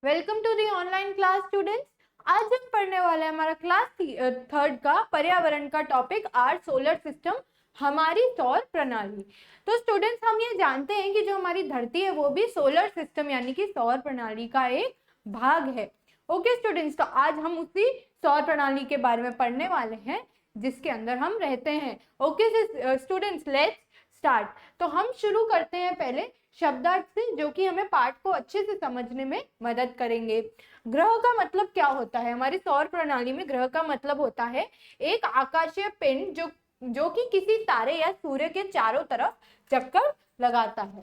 Welcome to the online class students. आज हम पढ़ने वाले हैं हमारा क्लास थर्ड का पर्यावरण का टॉपिक आर सोलर सिस्टम, हमारी सौर प्रणाली। तो स्टूडेंट्स, हम ये जानते हैं कि जो हमारी धरती है वो भी सोलर सिस्टम यानी कि सौर प्रणाली का एक भाग है। ओके स्टूडेंट्स, तो आज हम उसी सौर प्रणाली के बारे में पढ़ने वाले हैं जिसके अंदर हम रहते हैं। Okay students, let's start. तो हम शुरू करते हैं पहले शब्दार्थ से, जो कि हमें पाठ को अच्छे से समझने में मदद करेंगे। ग्रह का मतलब क्या होता है? हमारी सौर प्रणाली में ग्रह का मतलब होता है एक आकाशीय पिंड जो कि किसी तारे या सूर्य के चारों तरफ चक्कर लगाता है।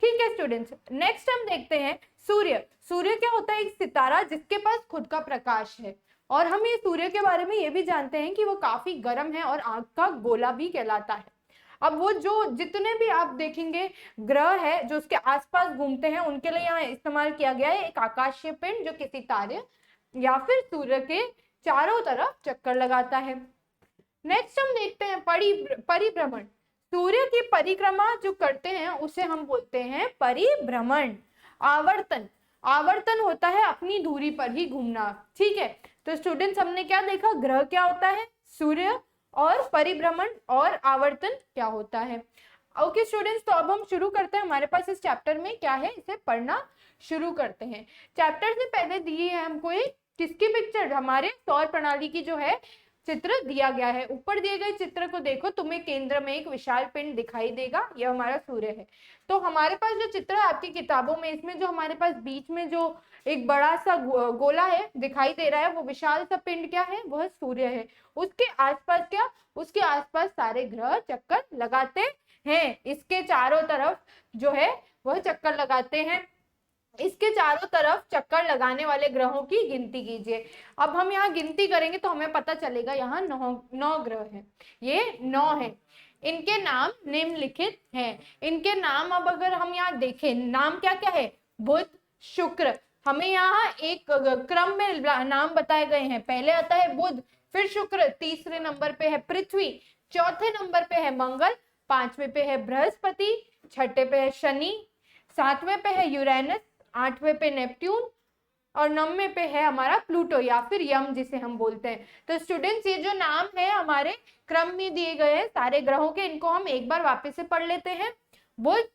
ठीक है स्टूडेंट्स, नेक्स्ट हम देखते हैं सूर्य। सूर्य क्या होता है? एक सितारा जिसके पास खुद का प्रकाश है। और हम ये सूर्य के बारे में ये भी जानते हैं कि वो काफी गर्म है और आग का गोला भी कहलाता है। अब वो जो जितने भी आप देखेंगे ग्रह है जो उसके आसपास घूमते हैं, उनके लिए यहाँ इस्तेमाल किया गया है एक आकाशीय पिंड जो किसी तारे या फिर सूर्य के चारों तरफ चक्कर लगाता है। नेक्स्ट हम देखते हैं परिभ्रमण। सूर्य की परिक्रमा जो करते हैं उसे हम बोलते हैं परिभ्रमण। आवर्तन, आवर्तन होता है अपनी दूरी पर ही घूमना। ठीक है, तो स्टूडेंट्स हमने क्या देखा? ग्रह क्या होता है, सूर्य, और परिभ्रमण और आवर्तन क्या होता है। ओके स्टूडेंट्स, तो अब हम शुरू करते हैं। हमारे पास इस चैप्टर में क्या है, इसे पढ़ना शुरू करते हैं। चैप्टर से पहले दी है हमको एक किसकी पिक्चर? हमारे सौर प्रणाली की जो है चित्र दिया गया है। ऊपर दिए गए चित्र को देखो, तुम्हें केंद्र में एक विशाल पिंड दिखाई देगा, यह हमारा सूर्य है। तो हमारे पास जो चित्र है आपकी किताबों में, इसमें जो हमारे पास बीच में जो एक बड़ा सा गोला है दिखाई दे रहा है, वो विशाल सा पिंड क्या है? वह सूर्य है। उसके आसपास क्या? उसके आसपास सारे ग्रह चक्कर लगाते हैं। इसके चारों तरफ जो है वह चक्कर लगाते हैं। इसके चारों तरफ चक्कर लगाने वाले ग्रहों की गिनती कीजिए। अब हम यहाँ गिनती करेंगे तो हमें पता चलेगा यहाँ 9 ग्रह हैं। ये 9 है। इनके नाम निम्नलिखित हैं। इनके नाम अब अगर हम यहाँ देखें, नाम क्या क्या है? बुध, शुक्र। हमें यहाँ एक क्रम में नाम बताए गए हैं। पहले आता है बुध, फिर शुक्र, तीसरे नंबर पे है पृथ्वी, चौथे नंबर पे है मंगल, पांचवें पे है बृहस्पति, छठे पे है शनि, सातवें पे है यूरेनस, आठवें पे नेपट्यून और 9वें पे है हमारा प्लूटो या फिर यम जिसे हम बोलते हैं। तो स्टूडेंट्स, ये जो नाम है हमारे क्रम में दिए गए हैं सारे ग्रहों के, इनको हम एक बार वापस से पढ़ लेते हैं। बुध,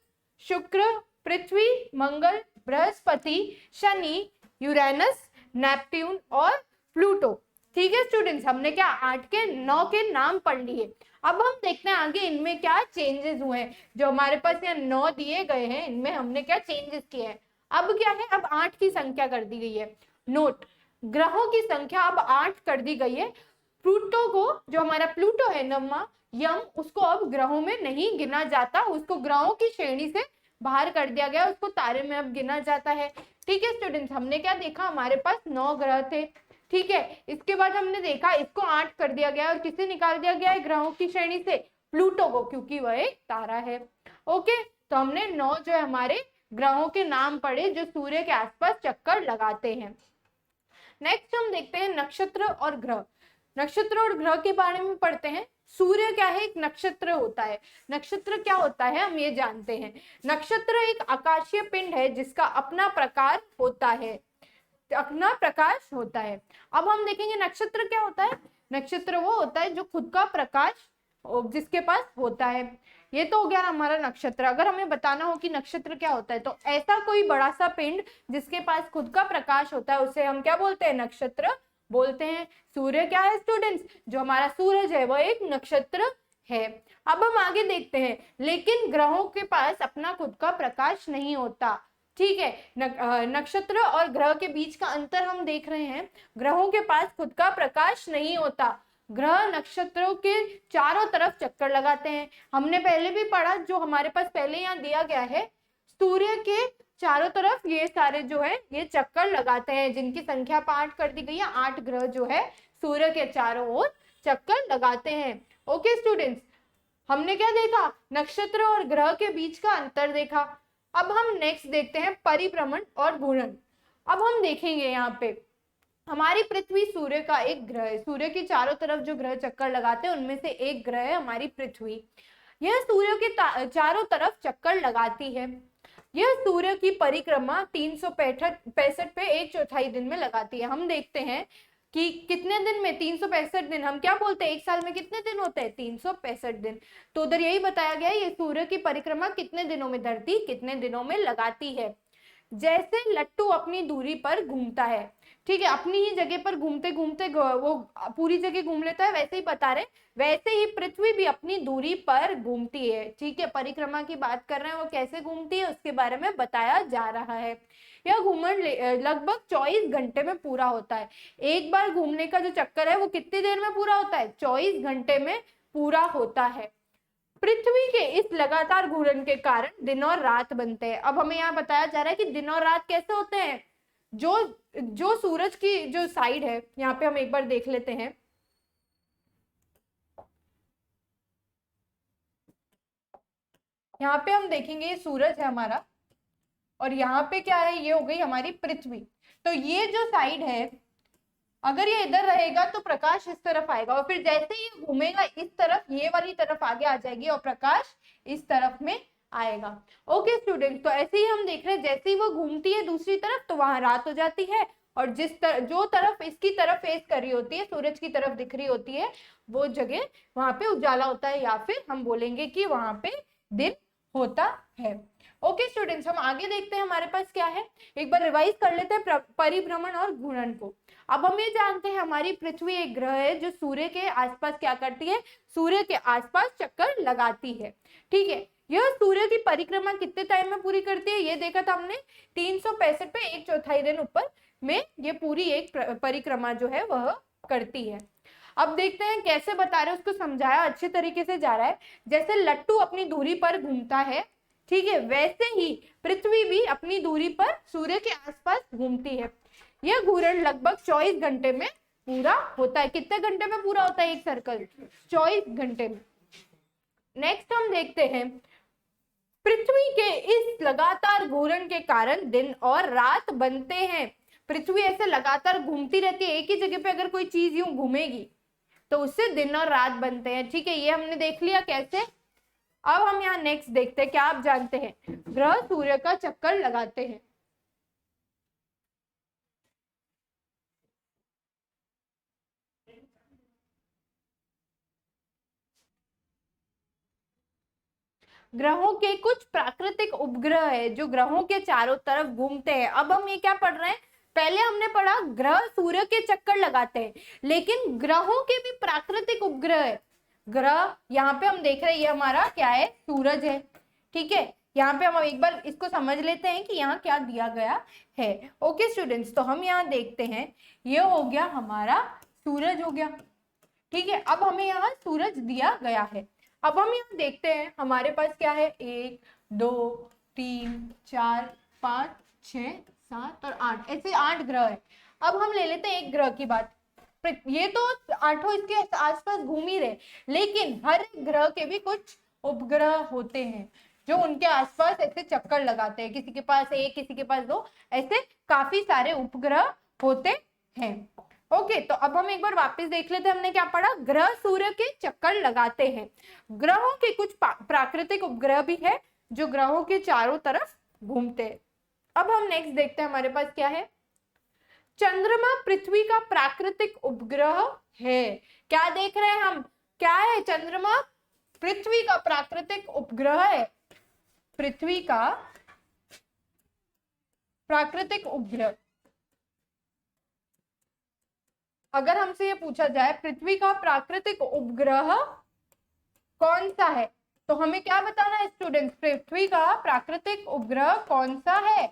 शुक्र, पृथ्वी, मंगल, बृहस्पति, शनि, यूरेनस, नेपट्यून और प्लूटो। ठीक है स्टूडेंट्स, हमने क्या 8 के 9 के नाम पढ़ लिए। अब हम देखते हैं आगे इनमें क्या चेंजेस हुए हैं। जो हमारे पास यहाँ 9 दिए गए हैं, इनमें हमने क्या चेंजेस किए हैं। अब क्या है? अब 8 की संख्या कर दी गई है। नोट, ग्रहों की संख्या अब 8 कर दी गई है। प्लूटो को, जो हमारा प्लूटो है नवमा यम, उसको अब ग्रहों में नहीं गिना जाता। उसको ग्रहों की श्रेणी से बाहर कर दिया गया, उसको तारे में अब गिना जाता है। ठीक है स्टूडेंट्स, हमने क्या देखा? हमारे पास 9 ग्रह थे। ठीक है, इसके बाद हमने देखा इसको 8 कर दिया गया और किसे निकाल दिया गया है ग्रहों की श्रेणी से? प्लूटो को, क्योंकि वह एक तारा है। ओके, तो हमने 9 जो है हमारे ग्रहों के नाम पढ़े जो सूर्य के आसपास चक्कर लगाते हैं। नेक्स्ट हम देखते हैं नक्षत्र और ग्रह। नक्षत्र और ग्रह के बारे में पढ़ते हैं। सूर्य क्या है? एक नक्षत्र होता है। नक्षत्र क्या होता है हम ये जानते हैं। नक्षत्र एक आकाशीय पिंड है जिसका अपना प्रकार होता है, अपना प्रकाश होता है। अब हम देखेंगे नक्षत्र क्या होता है। नक्षत्र वो होता है जो खुद का प्रकाश जिसके पास होता है। ये तो हो गया हमारा नक्षत्र। अगर हमें बताना हो कि नक्षत्र क्या होता है, तो ऐसा कोई बड़ा सा पिंड जिसके पास खुद का प्रकाश होता है उसे हम क्या बोलते हैं? नक्षत्र बोलते हैं। सूर्य क्या है स्टूडेंट्स? जो हमारा सूरज है वह एक नक्षत्र है। अब हम आगे देखते हैं, लेकिन ग्रहों के पास अपना खुद का प्रकाश नहीं होता। ठीक है, नक्षत्र और ग्रह के बीच का अंतर हम देख रहे हैं। ग्रहों के पास खुद का प्रकाश नहीं होता। ग्रह नक्षत्रों के चारों तरफ चक्कर लगाते हैं। हमने पहले भी पढ़ा, जो हमारे पास पहले यहाँ दिया गया है, सूर्य के चारों तरफ ये सारे जो है ये चक्कर लगाते हैं, जिनकी संख्या 8 कर दी गई है। 8 ग्रह जो है सूर्य के चारों ओर चक्कर लगाते हैं। ओके स्टूडेंट्स, हमने क्या देखा? नक्षत्र और ग्रह के बीच का अंतर देखा। अब हम नेक्स्ट देखते हैं परिभ्रमण और घूर्णन। अब हम देखेंगे यहाँ पे हमारी पृथ्वी सूर्य का एक ग्रह है। सूर्य के चारों तरफ जो ग्रह चक्कर लगाते हैं उनमें से एक ग्रह है हमारी पृथ्वी। यह सूर्य के चारों तरफ चक्कर लगाती है। यह सूर्य की परिक्रमा 365 पे 1/4 दिन में लगाती है। हम देखते हैं कि कितने दिन में, 365 दिन। हम क्या बोलते हैं, एक साल में कितने दिन होते हैं, 365 दिन। तो उधर यही बताया गया है, ये सूर्य की परिक्रमा कितने दिनों में धरती कितने दिनों में लगाती है। जैसे लट्टू अपनी दूरी पर घूमता है, ठीक है, अपनी ही जगह पर घूमते घूमते वो पूरी जगह घूम लेता है, वैसे ही बता रहे, वैसे ही पृथ्वी भी अपनी दूरी पर घूमती है। ठीक है, परिक्रमा की बात कर रहे हैं, वो कैसे घूमती है उसके बारे में बताया जा रहा है। यह घूमन लगभग 24 घंटे में पूरा होता है। एक बार घूमने का जो चक्कर है वो कितनी देर में पूरा होता है, 24 घंटे में पूरा होता है। पृथ्वी के इस लगातार घूर्णन के कारण दिन और रात बनते हैं। अब हमें यहाँ बताया जा रहा है कि दिन और रात कैसे होते हैं। जो जो सूरज की जो साइड है, यहाँ पे हम एक बार देख लेते हैं। यहाँ पे हम देखेंगे ये सूरज है हमारा, और यहाँ पे क्या है, ये हो गई हमारी पृथ्वी। तो ये जो साइड है, अगर ये इधर रहेगा तो प्रकाश इस तरफ आएगा, और फिर जैसे ही घूमेगा इस तरफ, ये वाली तरफ आगे आ जाएगी और प्रकाश इस तरफ में आएगा। ओके स्टूडेंट, तो ऐसे ही हम देख रहे हैं, जैसे ही वो घूमती है दूसरी तरफ तो वहां रात हो जाती है, और जो तरफ इसकी तरफ फेस कर रही होती है, सूरज की तरफ दिख रही होती है, वो जगह वहां पे उजाला होता है, या फिर हम बोलेंगे कि वहां पे दिन होता है। ओके स्टूडेंट्स, हम आगे देखते हैं हमारे पास क्या है, एक बार रिवाइज कर लेते हैं परिभ्रमण और घूर्णन को। अब हम ये जानते हैं हमारी पृथ्वी एक ग्रह है जो सूर्य के आसपास क्या करती है, सूर्य के आसपास चक्कर लगाती है। ठीक है, यह सूर्य की परिक्रमा कितने टाइम में पूरी करती है, ये देखा था हमने, 365 पे 1/4 दिन ऊपर में ये पूरी एक परिक्रमा जो है वह करती है। अब देखते हैं कैसे बता रहे हैं, उसको समझाया अच्छे तरीके से जा रहा है। जैसे लट्टू अपनी दूरी पर घूमता है, ठीक है, वैसे ही पृथ्वी भी अपनी दूरी पर सूर्य के आसपास घूमती है। यह घूर्णन लगभग 24 घंटे में पूरा होता है। कितने घंटे में पूरा होता है एक सर्कल, 24 घंटे में। नेक्स्ट हम देखते हैं, पृथ्वी के इस लगातार घूर्णन के कारण दिन और रात बनते हैं। पृथ्वी ऐसे लगातार घूमती रहती है, एक ही जगह पे अगर कोई चीज यूं घूमेगी तो उससे दिन और रात बनते हैं। ठीक है, ये हमने देख लिया कैसे। अब हम यहाँ नेक्स्ट देखते हैं, क्या आप जानते हैं, ग्रह सूर्य का चक्कर लगाते हैं। ग्रहों के कुछ प्राकृतिक उपग्रह है जो ग्रहों के चारों तरफ घूमते हैं। अब हम ये क्या पढ़ रहे हैं, पहले हमने पढ़ा ग्रह सूर्य के चक्कर लगाते हैं, लेकिन ग्रहों के भी प्राकृतिक उपग्रह है। ग्रह यहाँ पे हम देख रहे हैं, ये हमारा क्या है, सूरज है। ठीक है, यहाँ पे हम एक बार इसको समझ लेते हैं कि यहाँ क्या दिया गया है। ओके स्टूडेंट्स, तो हम यहाँ देखते हैं, ये हो गया हमारा सूरज हो गया। ठीक है, अब हमें यहाँ सूरज दिया गया है। अब हम यहाँ देखते हैं हमारे पास क्या है, 1 2 3 4 5 6 7 और 8, ऐसे 8 ग्रह है। अब हम ले लेते हैं एक ग्रह की बात। ये तो 8 इसके आसपास घूम ही रहे, लेकिन हर एक ग्रह के भी कुछ उपग्रह होते हैं जो उनके आसपास ऐसे चक्कर लगाते हैं। किसी के पास 1, किसी के पास 2, ऐसे काफी सारे उपग्रह होते हैं। ओके, तो अब हम एक बार वापस देख लेते हैं, हमने क्या पढ़ा, ग्रह सूर्य के चक्कर लगाते हैं। ग्रहों के कुछ प्राकृतिक उपग्रह भी है जो ग्रहों के चारों तरफ घूमते हैं। अब हम नेक्स्ट देखते हैं हमारे पास क्या है, चंद्रमा पृथ्वी का प्राकृतिक उपग्रह है। क्या देख रहे हैं हम, क्या है, चंद्रमा पृथ्वी का प्राकृतिक उपग्रह है। पृथ्वी का प्राकृतिक उपग्रह, अगर हमसे ये पूछा जाए पृथ्वी का प्राकृतिक उपग्रह कौन सा है, तो हमें क्या बताना है स्टूडेंट्स, पृथ्वी का प्राकृतिक उपग्रह कौन सा है।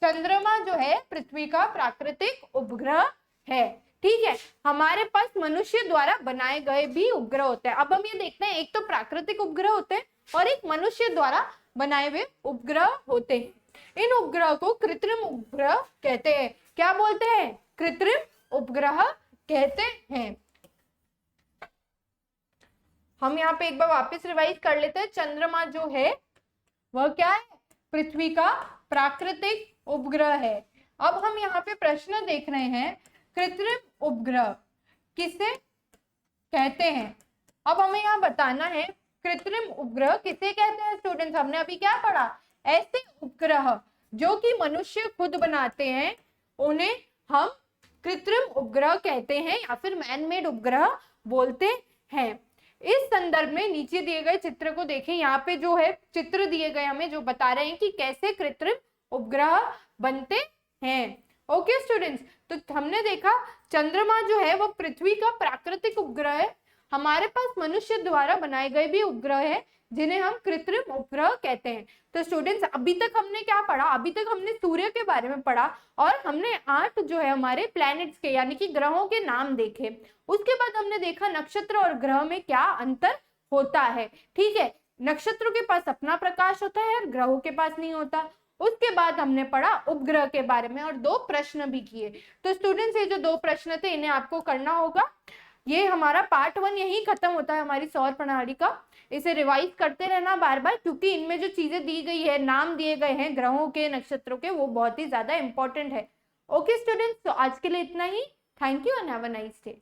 चंद्रमा जो है पृथ्वी का प्राकृतिक उपग्रह है। ठीक है, हमारे पास मनुष्य द्वारा बनाए गए भी उपग्रह होते हैं। अब हम ये देखते हैं, एक तो प्राकृतिक उपग्रह होते हैं और एक मनुष्य द्वारा बनाए हुए उपग्रह होते हैं। इन उपग्रह को कृत्रिम उपग्रह कहते हैं। क्या बोलते हैं, कृत्रिम उपग्रह कहते हैं। हम यहाँ पे एक बार वापस रिवाइज कर लेते हैं, चंद्रमा जो है वह क्या है, पृथ्वी का प्राकृतिक उपग्रह है। अब हम यहाँ पे प्रश्न देख रहे हैं, कृत्रिम उपग्रह किसे कहते हैं। अब हमें यहाँ बताना है कृत्रिम उपग्रह किसे कहते हैं स्टूडेंट्स। हमने अभी क्या पढ़ा ऐसे उपग्रह जो कि मनुष्य खुद बनाते हैं उन्हें हम कृत्रिम उपग्रह कहते हैं या फिर मैन मेड उपग्रह बोलते हैं। इस संदर्भ में नीचे दिए गए चित्र को देखें, यहाँ पे जो है चित्र दिए गए हमें जो बता रहे हैं कि कैसे कृत्रिम उपग्रह बनते हैं। ओके स्टूडेंट्स, तो हमने देखा चंद्रमा जो है वो पृथ्वी का प्राकृतिक उपग्रह है। हमारे पास मनुष्य द्वारा बनाए गए भी उपग्रह है जिन्हें हम कृत्रिम उपग्रह कहते हैं। तो स्टूडेंट्स अभी तक हमने क्या पढ़ा, अभी तक हमने सूर्य के बारे में पढ़ा और हमने 8 जो है हमारे प्लैनेट्स के यानी कि ग्रहों के नाम देखे। उसके बाद हमने देखा नक्षत्र और ग्रह में क्या अंतर होता है। ठीक है, नक्षत्रों के पास अपना प्रकाश होता है और ग्रहों के पास नहीं होता। उसके बाद हमने पढ़ा उपग्रह के बारे में और 2 प्रश्न भी किए। तो स्टूडेंट्स ये जो 2 प्रश्न थे इन्हें आपको करना होगा। ये हमारा पार्ट 1 यही खत्म होता है हमारी सौर प्रणाली का। इसे रिवाइज करते रहना बार बार, क्योंकि इनमें जो चीजें दी गई है, नाम दिए गए हैं ग्रहों के, नक्षत्रों के, वो बहुत ही ज्यादा इंपॉर्टेंट है। ओके स्टूडेंट्स, तो आज के लिए इतना ही। Thank you and have a nice day.